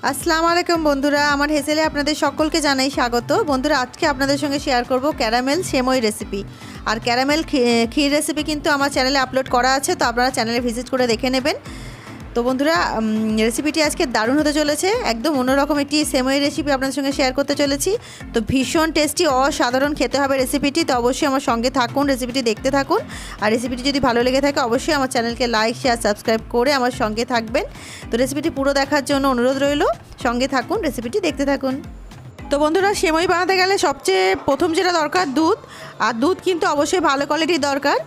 আসসালামু আলাইকুম বন্ধুরা, আমার হেসেলে আপনাদের সকলকে জানাই স্বাগত। বন্ধুরা, আজকে আপনাদের সঙ্গে শেয়ার করব ক্যারামেল সেমই রেসিপি। আর ক্যারামেল ক্ষীর রেসিপি কিন্তু আমার চ্যানেলে আপলোড করা আছে, তো আপনারা চ্যানেলে ভিজিট করে দেখে নেবেন। তো বন্ধুরা, রেসিপিটি আজকে দারুণ হতে চলেছে। একদম অন্যরকম একটি সেমই রেসিপি আপনাদের সঙ্গে শেয়ার করতে চলেছি। তো ভীষণ টেস্টি, অসাধারণ খেতে হবে রেসিপিটি। তো অবশ্যই আমার সঙ্গে থাকুন, রেসিপিটি দেখতে থাকুন। আর রেসিপিটি যদি ভালো লেগে থাকে অবশ্যই আমার চ্যানেলকে লাইক, শেয়ার, সাবস্ক্রাইব করে আমার সঙ্গে থাকবেন। তো রেসিপিটি পুরো দেখার জন্য অনুরোধ রইল, সঙ্গে থাকুন, রেসিপিটি দেখতে থাকুন। তো বন্ধুরা, সেমই বানাতে গেলে সবচেয়ে প্রথম যেটা দরকার দুধ। আর দুধ কিন্তু অবশ্যই ভালো কোয়ালিটির দরকার।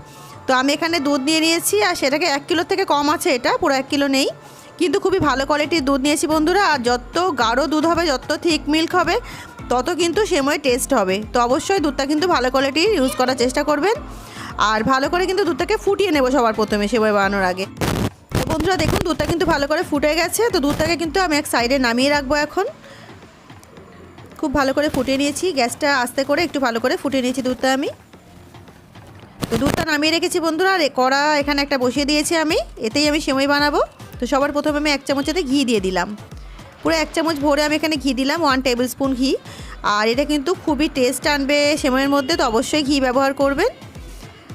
তো আমি এখানে দুধ নিয়ে নিয়েছি, আর সেটাকে 1 কিলোর থেকে কম আছে, এটা পুরো 1 কিলো নেই, কিন্তু খুবই ভালো কোয়ালিটির দুধ নিয়েছি বন্ধুরা। আর যত গাঢ় দুধ হবে, যত থিক মিল্ক হবে, তত কিন্তু সেমই টেস্ট হবে। তো অবশ্যই দুধটা কিন্তু ভালো কোয়ালিটির ইউজ করার চেষ্টা করবেন। আর ভালো করে কিন্তু দুধটাকে ফুটিয়ে নেব সবার প্রথমে সেমই বানানোর আগে। তো বন্ধুরা দেখুন, দুধটা কিন্তু ভালো করে ফুটে গেছে। তো দুধটাকে কিন্তু আমি এক সাইডে নামিয়ে রাখবো এখন। খুব ভালো করে ফুটিয়ে নিয়েছি, গ্যাসটা আস্তে করে একটু ভালো করে ফুটিয়ে নিয়েছি দুধটা আমি। তো দুধটা নামিয়ে রেখেছি বন্ধুরা। আর কড়া এখানে একটা বসিয়ে দিয়েছি আমি, এতেই আমি সেমই বানাবো। তো সবার প্রথমে আমি 1 চামচেতে ঘি দিয়ে দিলাম, পুরো 1 চামচ ভরে আমি এখানে ঘি দিলাম, 1 টেবিল স্পুন ঘি। আর এটা কিন্তু খুবই টেস্ট আনবে সেমইয়ের মধ্যে, তো অবশ্যই ঘি ব্যবহার করবেন।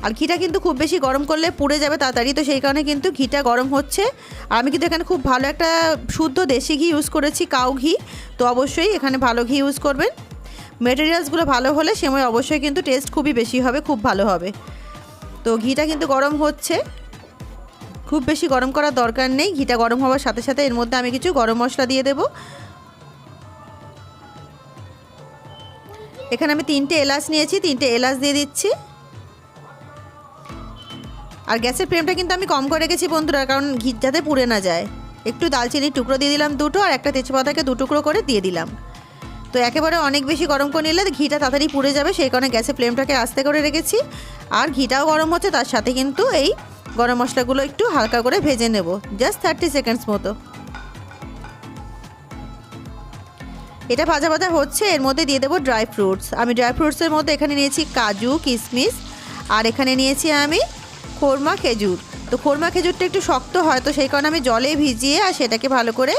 আর ঘিটা কিন্তু খুব বেশি গরম করলে পুড়ে যাবে তাড়াতাড়ি, তো সেই কারণে কিন্তু ঘিটা গরম হচ্ছে। আর আমি কিন্তু এখানে খুব ভালো একটা শুদ্ধ দেশি ঘি ইউজ করেছি, কাউ ঘি। তো অবশ্যই এখানে ভালো ঘি ইউজ করবেন। মেটেরিয়ালসগুলো ভালো হলে সেমই অবশ্যই কিন্তু টেস্ট খুবই বেশি হবে, খুব ভালো হবে। তো ঘিটা কিন্তু গরম হচ্ছে, খুব বেশি গরম করার দরকার নেই। ঘিটা গরম হওয়ার সাথে সাথে এর মধ্যে আমি কিছু গরম মশলা দিয়ে দেব। এখানে আমি 3টে এলাচ নিয়েছি, 3টে এলাচ দিয়ে দিচ্ছি। আর গ্যাসের ফ্লেমটা কিন্তু আমি কম করে রেখেছি বন্ধুরা, কারণ ঘি যাতে পুড়ে না যায়। একটু দালচিনির টুকরো দিয়ে দিলাম 2টো, আর একটা তেজপাতাকে 2 টুকরো করে দিয়ে দিলাম। তো একেবারে অনেক বেশি গরম করে নিলে ঘিটা তাড়াতাড়ি পুড়ে যাবে, সেই কারণে গ্যাসের ফ্লেমটাকে আস্তে করে রেখেছি। আর ঘিটাও গরম হচ্ছে, তার সাথে কিন্তু এই গরম মশলাগুলো একটু হালকা করে ভেজে নেব, জাস্ট 30 সেকেন্ডস মতো। এটা ভাজা ভাজা হচ্ছে, এর মধ্যে দিয়ে দেবো ড্রাই ফ্রুটস। আমি ড্রাই ফ্রুটসের মধ্যে এখানে নিয়েছি কাজু, কিশমিশ, আর এখানে নিয়েছি আমি খোরমা খেজুর। তো খোরমা খেজুরটা একটু শক্ত হয়, তো সেই কারণে আমি জলে ভিজিয়ে আর সেটাকে ভালো করে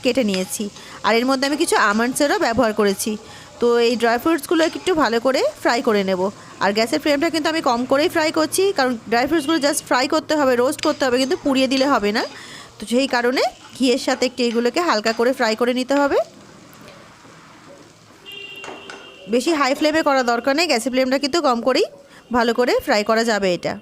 কেটে নিয়েছি। আর এর মধ্যে আমি কিছু আমন্ডসেরও ব্যবহার করেছি। তো এই ড্রাই ফ্রুটসগুলো একটু ভালো করে ফ্রাই করে নেব। আর গ্যাসের ফ্লেমটা কিন্তু আমি কম করেই ফ্রাই করছি, কারণ ড্রাই ফ্রুটসগুলো জাস্ট ফ্রাই করতে হবে, রোস্ট করতে হবে, কিন্তু পুড়িয়ে দিলে হবে না। তো সেই কারণে ঘিয়ের সাথে একটু এইগুলোকে হালকা করে ফ্রাই করে নিতে হবে। বেশি হাই ফ্লেমে করা দরকার নেই, গ্যাসের ফ্লেমটা কিন্তু কম করেই ভালো করে ফ্রাই করা যাবে এটা।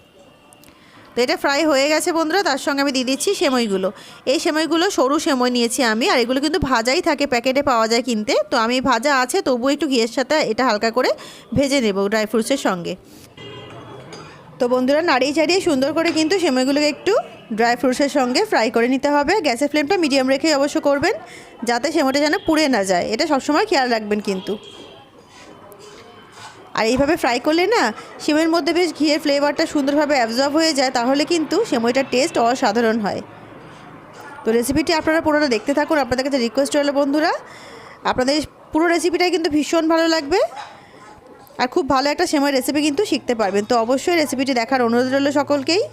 তো এটা ফ্রাই হয়ে গেছে বন্ধুরা, তার সঙ্গে আমি দিয়ে দিচ্ছি সেমইগুলো। এই সেমইগুলো সরু সেমই নিয়েছি আমি, আর এগুলো কিন্তু ভাজাই থাকে, প্যাকেটে পাওয়া যায় কিনতে। তো আমি ভাজা আছে, তবুও একটু ঘিয়ের সাথে এটা হালকা করে ভেজে নেব ড্রাই ফ্রুটসের সঙ্গে। তো বন্ধুরা, নাড়িয়ে চাড়িয়ে সুন্দর করে কিন্তু সেমইগুলোকে একটু ড্রাই ফ্রুটসের সঙ্গে ফ্রাই করে নিতে হবে। গ্যাসের ফ্লেমটা মিডিয়াম রেখেই অবশ্য করবেন, যাতে সেমইটা যেন পুড়ে না যায়, এটা সবসময় খেয়াল রাখবেন কিন্তু। আর এইভাবে ফ্রাই করলে না সেমইয়ের মধ্যে বেশ ঘিয়ের ফ্লেভারটা সুন্দরভাবে অ্যাবজর্ব হয়ে যায়, তাহলে কিন্তু সেমইটার টেস্ট অসাধারণ হয়। তো রেসিপিটি আপনারা পুরোটা দেখতে থাকুন। আপনাদের কাছে রিকোয়েস্ট রইল বন্ধুরা, আপনাদের পুরো রেসিপিটাই কিন্তু ভীষণ ভালো লাগবে, আর খুব ভালো একটা সেমই রেসিপি কিন্তু শিখতে পারবেন। তো অবশ্যই রেসিপিটি দেখার অনুরোধ রইল সকলকেই।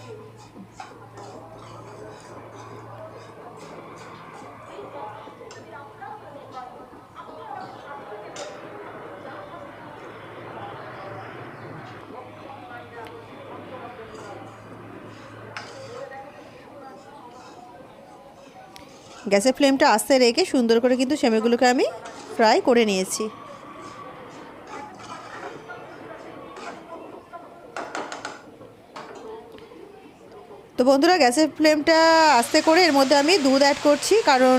গ্যাসের ফ্লেমটা আস্তে রেখে সুন্দর করে কিন্তু সেমইগুলোকে আমি ফ্রাই করে নিয়েছি। তো বন্ধুরা, গ্যাসের ফ্লেমটা আস্তে করে এর মধ্যে আমি দুধ অ্যাড করছি, কারণ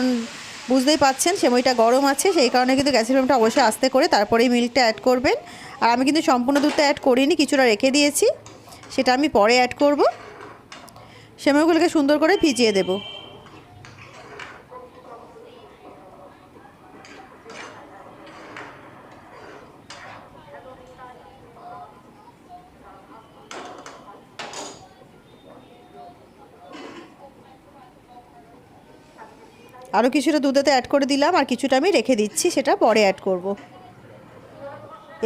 বুঝতেই পাচ্ছেন সেমইটা গরম আছে, সেই কারণে কিন্তু গ্যাসের ফ্লেমটা অবশ্যই আস্তে করে তারপরেই মিল্কটা অ্যাড করবেন। আর আমি কিন্তু সম্পূর্ণ দুধটা অ্যাড করিনি, কিছুটা রেখে দিয়েছি, সেটা আমি পরে অ্যাড করব। সেমইগুলোকে সুন্দর করে ভিজিয়ে দেব। আরও কিছুটা দুধেতে অ্যাড করে দিলাম, আর কিছুটা আমি রেখে দিচ্ছি, সেটা পরে অ্যাড করব।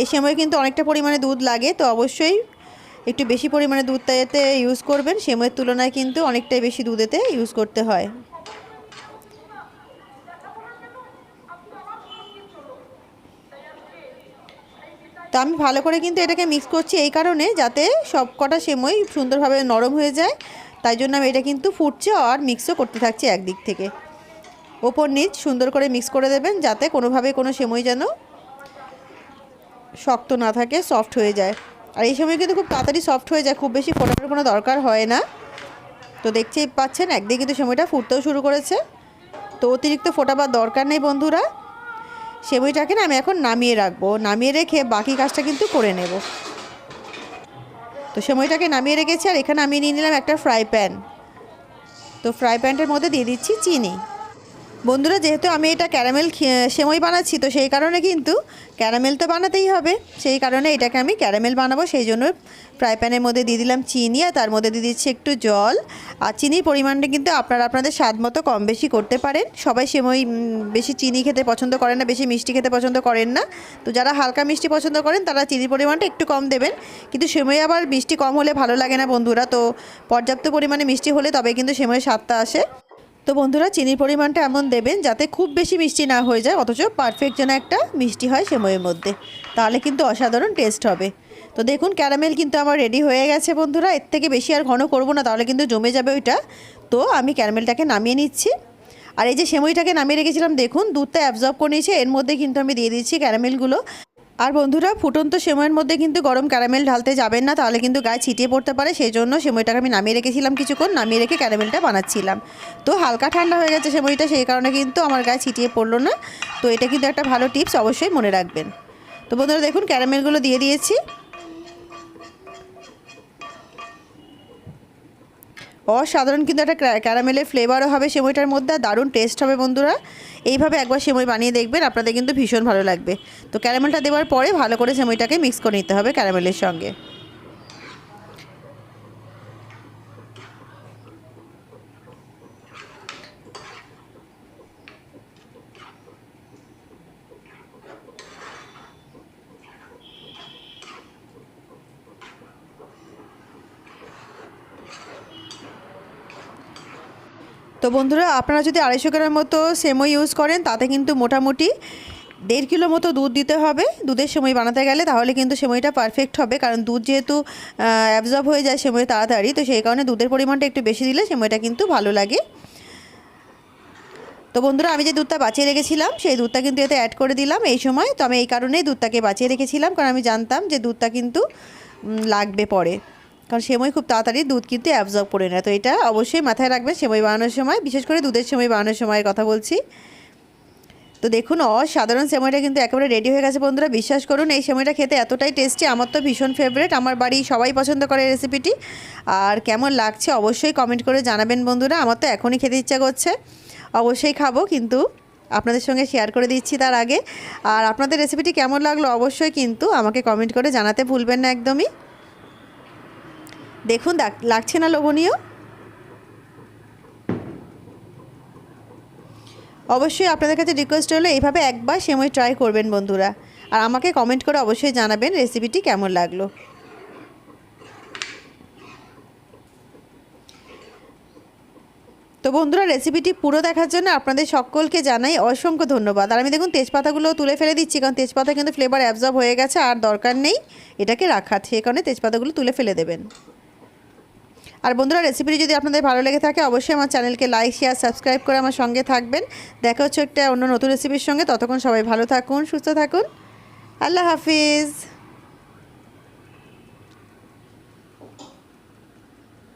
এই সময় কিন্তু অনেকটা পরিমাণে দুধ লাগে, তো অবশ্যই একটু বেশি পরিমাণে দুধটা এতে ইউজ করবেন। সেমইয়ের তুলনায় কিন্তু অনেকটাই বেশি দুধ এতে ইউজ করতে হয়। তো আমি ভালো করে কিন্তু এটাকে মিক্স করছি এই কারণে যাতে সব কটা সেমই সুন্দরভাবে নরম হয়ে যায়, তাই জন্য আমি এটা কিন্তু ফুটছে আর মিক্সও করতে থাকছি একদিক থেকে। ওপর নিচ সুন্দর করে মিক্স করে দেবেন যাতে কোনোভাবে কোনো সেমই যেন শক্ত না থাকে, সফট হয়ে যায়। আর এই সময় কিন্তু খুব তাড়াতাড়ি সফট হয়ে যায়, খুব বেশি ফোটানোর কোনো দরকার হয় না। তো দেখতেই পাচ্ছেন একদিকে কিন্তু সেমইটা ফুটতেও শুরু করেছে, তো অতিরিক্ত ফোটাবার দরকার নেই বন্ধুরা। সেমইটাকে না আমি এখন নামিয়ে রাখবো, নামিয়ে রেখে বাকি কাজটা কিন্তু করে নেব। তো সেমইটাকে নামিয়ে রেখেছি আর এখানে আমি নিয়ে নিলাম একটা ফ্রাই প্যান। তো ফ্রাই প্যানটার মধ্যে দিয়ে দিচ্ছি চিনি। বন্ধুরা যেহেতু আমি এটা ক্যারামেল সেমই বানাচ্ছি, তো সেই কারণে কিন্তু ক্যারামেল তো বানাতেই হবে, সেই কারণে এটাকে আমি ক্যারামেল বানাবো। সেই জন্য ফ্রাই প্যানের মধ্যে দিয়ে দিলাম চিনি আর তার মধ্যে দিয়ে দিচ্ছি একটু জল। আর চিনির পরিমাণটা কিন্তু আপনারা আপনাদের স্বাদ মতো কম বেশি করতে পারেন। সবাই সেমই বেশি চিনি খেতে পছন্দ করেন না, বেশি মিষ্টি খেতে পছন্দ করেন না। তো যারা হালকা মিষ্টি পছন্দ করেন তারা চিনির পরিমাণটা একটু কম দেবেন, কিন্তু সেমই আবার মিষ্টি কম হলে ভালো লাগে না বন্ধুরা। তো পর্যাপ্ত পরিমাণে মিষ্টি হলে তবে কিন্তু সেমইয়ের স্বাদটা আসে। তো বন্ধুরা চিনির পরিমাণটা এমন দেবেন যাতে খুব বেশি মিষ্টি না হয়ে যায়, অথচ পারফেক্ট যেন একটা মিষ্টি হয় সেমইয়ের মধ্যে, তাহলে কিন্তু অসাধারণ টেস্ট হবে। তো দেখুন ক্যারামেল কিন্তু আমার রেডি হয়ে গেছে বন্ধুরা। এর থেকে বেশি আর ঘন করব না, তাহলে কিন্তু জমে যাবে ওইটা। তো আমি ক্যারামেলটাকে নামিয়ে নিচ্ছি। আর এই যে সেমইটাকে নামিয়ে রেখেছিলাম দেখুন দুধটা অ্যাবজর্ব করে নিয়েছে, এর মধ্যে কিন্তু আমি দিয়ে দিচ্ছি ক্যারামেলগুলো। আর বন্ধুরা ফুটন্ত সেমইয়ের মধ্যে কিন্তু গরম ক্যারামেল ঢালতে যাবেন না, তাহলে কিন্তু গায়ে ছিটিয়ে পড়তে পারে। সেই জন্য সেমইটাকে আমি নামিয়ে রেখেছিলাম কিছুক্ষণ, নামিয়ে রেখে ক্যারামেলটা বানাচ্ছিলাম। তো হালকা ঠান্ডা হয়ে গেছে সেমইটা, সেই কারণে কিন্তু আমার গায়ে ছিটিয়ে পড়লো না। তো এটা কিন্তু একটা ভালো টিপস, অবশ্যই মনে রাখবেন। তো বন্ধুরা দেখুন ক্যারামেলগুলো দিয়ে দিয়েছি। অসাধারণ কিন্তু একটা ক্যারামেলের ফ্লেভারও হবে সেমইটার মধ্যে, আর দারুণ টেস্ট হবে বন্ধুরা। এইভাবে একবার সেমই বানিয়ে দেখবেন, আপনাদের কিন্তু ভীষণ ভালো লাগবে। তো ক্যারামেলটা দেওয়ার পরে ভালো করে সেমইটাকে মিক্স করে নিতে হবে ক্যারামেলের সঙ্গে। তো বন্ধুরা আপনারা যদি 250 গ্রাম মতো সেমই ইউজ করেন, তাতে কিন্তু মোটামুটি 1.5 কিলো মতো দুধ দিতে হবে দুধের সেমই বানাতে গেলে, তাহলে কিন্তু সেমইটা পারফেক্ট হবে। কারণ দুধ যেহেতু অ্যাবজর্ব হয়ে যায় সেমই তাড়াতাড়ি, তো সেই কারণে দুধের পরিমাণটা একটু বেশি দিলে সেমইটা কিন্তু ভালো লাগে। তো বন্ধুরা আমি যে দুধটা বাঁচিয়ে রেখেছিলাম সেই দুধটা কিন্তু এতে অ্যাড করে দিলাম এই সময়। তো আমি এই কারণেই দুধটাকে বাঁচিয়ে রেখেছিলাম, কারণ আমি জানতাম যে দুধটা কিন্তু লাগবে পরে, কারণ সেমই খুব তাড়াতাড়ি দুধ কিন্তু অ্যাবজর্ব করে নেয়। তো এটা অবশ্যই মাথায় রাখবেন সেমই বানানোর সময়, বিশেষ করে দুধের সেমই বানানোর সময়ের কথা বলছি। তো দেখুন অসাধারণ সেমইটা কিন্তু একেবারে রেডি হয়ে গেছে বন্ধুরা। বিশ্বাস করুন এই সেমইটা খেতে এতটাই টেস্টি, আমার তো ভীষণ ফেভারিট, আমার বাড়ি সবাই পছন্দ করে এই রেসিপিটি। আর কেমন লাগছে অবশ্যই কমেন্ট করে জানাবেন বন্ধুরা। আমার তো এখনই খেতে ইচ্ছা করছে, অবশ্যই খাবো, কিন্তু আপনাদের সঙ্গে শেয়ার করে দিচ্ছি তার আগে। আর আপনাদের রেসিপিটি কেমন লাগলো অবশ্যই কিন্তু আমাকে কমেন্ট করে জানাতে ভুলবেন না একদমই। দেখুন লাগছে না লোভনীয়? অবশ্যই আপনাদের কাছে রিকোয়েস্ট হলো এইভাবে একবার সেমই ট্রাই করবেন বন্ধুরা, আর আমাকে কমেন্ট করে অবশ্যই জানাবেন রেসিপিটি কেমন লাগলো। তো বন্ধুরা রেসিপিটি পুরো দেখার জন্য আপনাদের সকলকে জানাই অসংখ্য ধন্যবাদ। আর আমি দেখুন তেজপাতাগুলো তুলে ফেলে দিচ্ছি, কারণ তেজপাতা কিন্তু ফ্লেভার অ্যাবজর্ব হয়ে গেছে, আর দরকার নেই এটাকে রাখার, সেই কারণে তেজপাতাগুলো তুলে ফেলে দেবেন। আর বন্ধুরা রেসিপিটি যদি আপনাদের ভালো লেগে থাকে অবশ্যই আমার চ্যানেলকে লাইক শেয়ার সাবস্ক্রাইব করে আমার সঙ্গে থাকবেন। দেখা হচ্ছে একটা অন্য নতুন রেসিপির সঙ্গে, ততক্ষণ সবাই ভালো থাকুন, সুস্থ থাকুন। আল্লাহ হাফিজ।